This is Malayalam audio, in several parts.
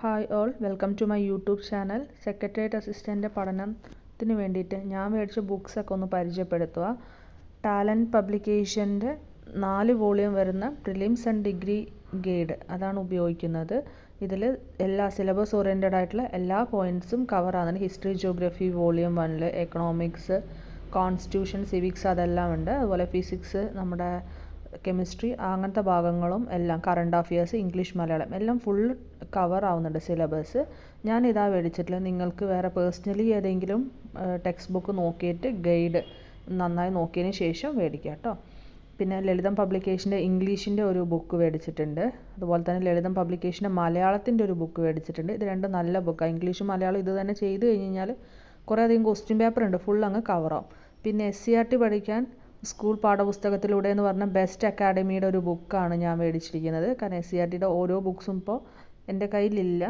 Hi all, welcome to my YouTube channel. Secretariat assistant പഠനത്തിന് വേണ്ടിയിട്ട് ഞാൻ മേടിച്ച ബുക്സൊക്കെ ഒന്ന് പരിചയപ്പെടുത്തുക. ടാലൻറ്റ് പബ്ലിക്കേഷൻ്റെ 4 വോളിയം വരുന്ന പ്രിലിംസ് ആൻഡ് ഡിഗ്രി ഗൈഡ് അതാണ് ഉപയോഗിക്കുന്നത്. ഇതിൽ എല്ലാ സിലബസ് ഓറിയൻറ്റഡ് ആയിട്ടുള്ള എല്ലാ പോയിൻറ്റ്സും കവർ ആകുന്നുണ്ട്. History, geography volume 1, economics, constitution, civics അതെല്ലാം ഉണ്ട്. അതുപോലെ ഫിസിക്സ്, നമ്മുടെ കെമിസ്ട്രി അങ്ങനത്തെ ഭാഗങ്ങളും എല്ലാം, കറണ്ട് അഫയേഴ്സ്, ഇംഗ്ലീഷ്, മലയാളം എല്ലാം ഫുൾ കവർ ആവുന്നുണ്ട് സിലബസ്. ഞാനിതാ മേടിച്ചിട്ടില്ല. നിങ്ങൾക്ക് വേറെ പേഴ്സണലി ഏതെങ്കിലും ടെക്സ്റ്റ് ബുക്ക് നോക്കിയിട്ട് ഗൈഡ് നന്നായി നോക്കിയതിന് ശേഷം മേടിക്കുക കേട്ടോ. പിന്നെ ലളിതം പബ്ലിക്കേഷൻ്റെ ഇംഗ്ലീഷിൻ്റെ ഒരു ബുക്ക് മേടിച്ചിട്ടുണ്ട്. അതുപോലെ തന്നെ ലളിതം പബ്ലിക്കേഷൻ്റെ മലയാളത്തിൻ്റെ ഒരു ബുക്ക് മേടിച്ചിട്ടുണ്ട്. ഇത് രണ്ടും നല്ല ബുക്കാണ്. ഇംഗ്ലീഷും മലയാളം ഇത് തന്നെ ചെയ്ത് കഴിഞ്ഞ് കഴിഞ്ഞാൽ കുറേ അധികം ക്വസ്റ്റ്യൻ പേപ്പർ ഉണ്ട്, ഫുൾ അങ്ങ് കവറാവും. പിന്നെ SCERT പഠിക്കാൻ സ്കൂൾ പാഠപുസ്തകത്തിലൂടെ എന്ന് പറഞ്ഞ ബെസ്റ്റ് അക്കാഡമിയുടെ ഒരു ബുക്കാണ് ഞാൻ മേടിച്ചിരിക്കുന്നത്. കാരണം SCERTയുടെ ഓരോ ബുക്സും ഇപ്പോൾ എൻ്റെ കയ്യിലില്ല.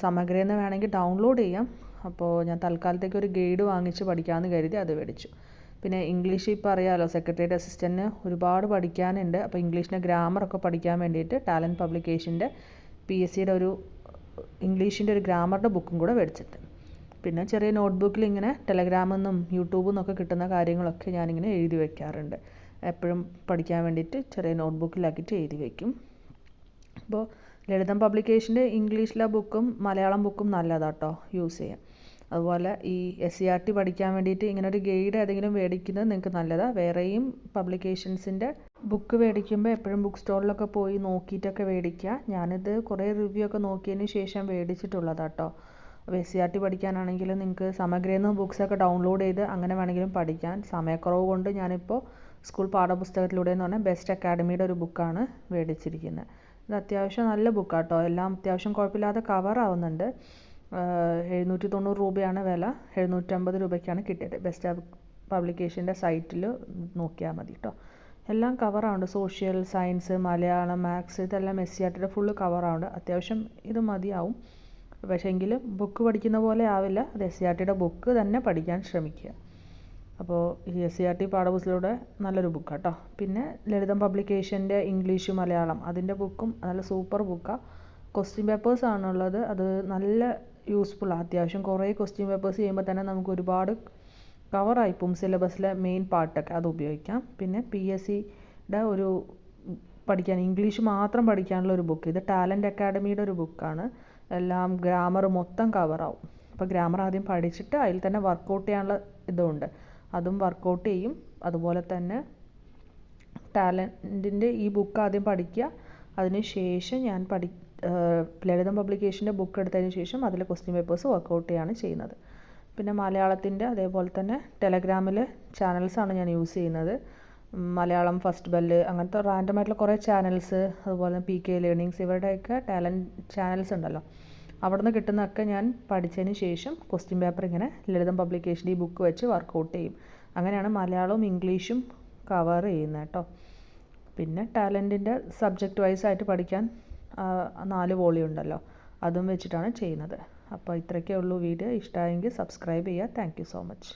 സമഗ്രയിൽ വേണമെങ്കിൽ ഡൗൺലോഡ് ചെയ്യാം. അപ്പോൾ ഞാൻ തൽക്കാലത്തേക്ക് ഒരു ഗൈഡ് വാങ്ങിച്ച് പഠിക്കാമെന്ന് കരുതി അത് മേടിച്ചു. പിന്നെ ഇംഗ്ലീഷ് ഇപ്പോൾ അറിയാമല്ലോ, സെക്രട്ടേറിയറ്റ് അസിസ്റ്റൻറ്റിന് ഒരുപാട് പഠിക്കാനുണ്ട്. അപ്പോൾ ഇംഗ്ലീഷിൻ്റെ ഗ്രാമറൊക്കെ പഠിക്കാൻ വേണ്ടിയിട്ട് ടാലൻറ്റ് പബ്ലിക്കേഷൻ്റെ PSCയുടെ ഒരു ഇംഗ്ലീഷിൻ്റെ ഒരു ഗ്രാമറിൻ്റെ ബുക്കും കൂടെ മേടിച്ചിട്ടുണ്ട്. പിന്നെ ചെറിയ നോട്ട്ബുക്കിൽ ഇങ്ങനെ ടെലഗ്രാമിൽ നിന്നും യൂട്യൂബിൽ നിന്നൊക്കെ കിട്ടുന്ന കാര്യങ്ങളൊക്കെ ഞാനിങ്ങനെ എഴുതി വയ്ക്കാറുണ്ട്. എപ്പോഴും പഠിക്കാൻ വേണ്ടിയിട്ട് ചെറിയ നോട്ട്ബുക്കിലാക്കിയിട്ട് എഴുതി വയ്ക്കും. അപ്പോൾ ലളിതം പബ്ലിക്കേഷൻ്റെ ഇംഗ്ലീഷിലെ ബുക്കും മലയാളം ബുക്കും നല്ലതാട്ടോ യൂസ് ചെയ്യാം. അതുപോലെ ഈ SCERT പഠിക്കാൻ വേണ്ടിയിട്ട് ഇങ്ങനെ ഒരു ഗൈഡ് ഏതെങ്കിലും മേടിക്കുന്നത് നിങ്ങൾക്ക് നല്ലതാണ്. വേറെയും പബ്ലിക്കേഷൻസിൻ്റെ ബുക്ക് മേടിക്കുമ്പോൾ എപ്പോഴും ബുക്ക് സ്റ്റോളിലൊക്കെ പോയി നോക്കിയിട്ടൊക്കെ മേടിക്കുക. ഞാനിത് കുറേ റിവ്യൂ ഒക്കെ നോക്കിയതിന് ശേഷം മേടിച്ചിട്ടുള്ളതാട്ടോ. SCERT പഠിക്കാനാണെങ്കിൽ നിങ്ങൾക്ക് സമഗ്രയിൽ നിന്ന് ബുക്സൊക്കെ ഡൗൺലോഡ് ചെയ്ത് അങ്ങനെ വേണമെങ്കിലും പഠിക്കാൻ. സമയക്കുറവ് കൊണ്ട് ഞാനിപ്പോൾ സ്കൂൾ പാഠപുസ്തകത്തിലൂടെ എന്ന് പറഞ്ഞാൽ ബെസ്റ്റ് അക്കാഡമിയുടെ ഒരു ബുക്കാണ് മേടിച്ചിരിക്കുന്നത്. ഇത് അത്യാവശ്യം നല്ല ബുക്കാട്ടോ. എല്ലാം അത്യാവശ്യം കുഴപ്പമില്ലാതെ കവർ ആവുന്നുണ്ട്. 790 രൂപയാണ് വില. 750 രൂപയ്ക്കാണ് കിട്ടിയത്. ബെസ്റ്റ് പബ്ലിക്കേഷൻ്റെ സൈറ്റിൽ നോക്കിയാൽ മതി കേട്ടോ. എല്ലാം കവർ ആവുന്നുണ്ട്. സോഷ്യൽ, സയൻസ്, മലയാളം, മാത്സ് ഇതെല്ലാം SCERTയുടെ ഫുള്ള് കവർ ആവുന്നുണ്ട്. അത്യാവശ്യം ഇത് മതിയാവും. പക്ഷേ എങ്കിലും ബുക്ക് പഠിക്കുന്ന പോലെ ആവില്ല. അത് SCERTയുടെ ബുക്ക് തന്നെ പഠിക്കാൻ ശ്രമിക്കുക. അപ്പോൾ ഈ SCERT പാഠപുസ്തകത്തിലൂടെ നല്ലൊരു ബുക്കാണ് കേട്ടോ. പിന്നെ ലളിതം പബ്ലിക്കേഷൻ്റെ ഇംഗ്ലീഷ്, മലയാളം അതിൻ്റെ ബുക്കും നല്ല സൂപ്പർ ബുക്കാണ്. ക്വസ്റ്റ്യൻ പേപ്പേഴ്സ് ആണുള്ളത്. അത് നല്ല യൂസ്ഫുള്ളാണ്. അത്യാവശ്യം കുറേ ക്വസ്റ്റ്യൻ പേപ്പേഴ്സ് ചെയ്യുമ്പോൾ തന്നെ നമുക്ക് ഒരുപാട് കവറായിപ്പോവും സിലബസിലെ മെയിൻ പാർട്ടൊക്കെ. അത് ഉപയോഗിക്കാം. പിന്നെ PSCയുടെ ഒരു പഠിക്കാൻ ഇംഗ്ലീഷ് മാത്രം പഠിക്കാനുള്ള ഒരു ബുക്ക്. ഇത് ടാലൻറ്റ് അക്കാഡമിയുടെ ഒരു ബുക്കാണ്. എല്ലാം ഗ്രാമർ മൊത്തം കവറാവും. അപ്പോൾ ഗ്രാമർ ആദ്യം പഠിച്ചിട്ട് അതിൽ തന്നെ വർക്കൗട്ട് ചെയ്യാനുള്ള ഇതുണ്ട്, അതും വർക്കൗട്ട് ചെയ്യും. അതുപോലെ തന്നെ ടാലൻറ്റിൻ്റെ ഈ ബുക്ക് ആദ്യം പഠിക്കുക. അതിന് ശേഷം ഞാൻ ലളിതം പബ്ലിക്കേഷൻ്റെ ബുക്ക് എടുത്തതിന് ശേഷം അതിലെ ക്വസ്റ്റ്യൻ പേപ്പേഴ്സ് വർക്കൗട്ട് ചെയ്യുകയാണ് ചെയ്യുന്നത്. പിന്നെ മലയാളത്തിൻ്റെ അതേപോലെ തന്നെ ടെലഗ്രാമിൽ ചാനൽസാണ് ഞാൻ യൂസ് ചെയ്യുന്നത്. മലയാളം ഫസ്റ്റ് ബെല്ല് അങ്ങനത്തെ റാൻഡമായിട്ടുള്ള കുറേ ചാനൽസ്, അതുപോലെ PK ലേണിങ്സ്, ഇവരുടെയൊക്കെ ടാലൻറ്റ് ചാനൽസ് ഉണ്ടല്ലോ. അവിടെ നിന്ന് കിട്ടുന്നതൊക്കെ ഞാൻ പഠിച്ചതിന് ശേഷം ക്വസ്റ്റ്യൻ പേപ്പർ ഇങ്ങനെ ലളിതം പബ്ലിക്കേഷൻ്റെ ഈ ബുക്ക് വെച്ച് വർക്കൗട്ട് ചെയ്യും. അങ്ങനെയാണ് മലയാളവും ഇംഗ്ലീഷും കവർ ചെയ്യുന്നത് കേട്ടോ. പിന്നെ ടാലൻറ്റിൻ്റെ സബ്ജക്റ്റ് വൈസ് ആയിട്ട് പഠിക്കാൻ 4 വോളിയം ഉണ്ടല്ലോ, അതും വെച്ചിട്ടാണ് ചെയ്യുന്നത്. അപ്പോൾ ഇത്രയൊക്കെ ഉള്ളൂ വീഡിയോ. ഇഷ്ടമായെങ്കിൽ സബ്സ്ക്രൈബ് ചെയ്യുക. Thank you so much.